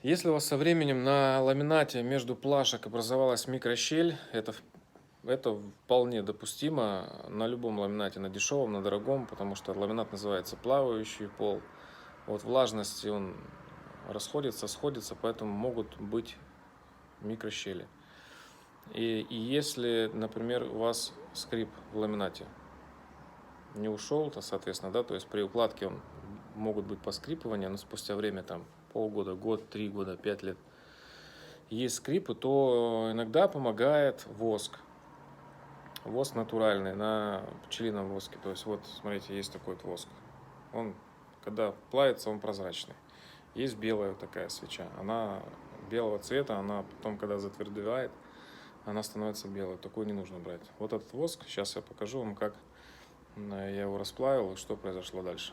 Если у вас со временем на ламинате между плашек образовалась микрощель, это вполне допустимо на любом ламинате, на дешевом, на дорогом, потому что ламинат называется плавающий пол. Вот влажности он расходится, сходится, поэтому могут быть микрощели. И если, например, у вас скрип в ламинате не ушел, то, соответственно, да, то есть при укладке могут быть поскрипывания, но спустя время, там, полгода, год, 3 года, 5 лет, есть скрипы, то иногда помогает воск. Воск натуральный на пчелином воске. То есть вот, смотрите, есть такой вот воск. Он, когда плавится, он прозрачный. Есть белая вот такая свеча. Она белого цвета, она потом, когда затвердевает, она становится белой. Такой не нужно брать. Вот этот воск, сейчас я покажу вам, как я его расплавил и что произошло дальше.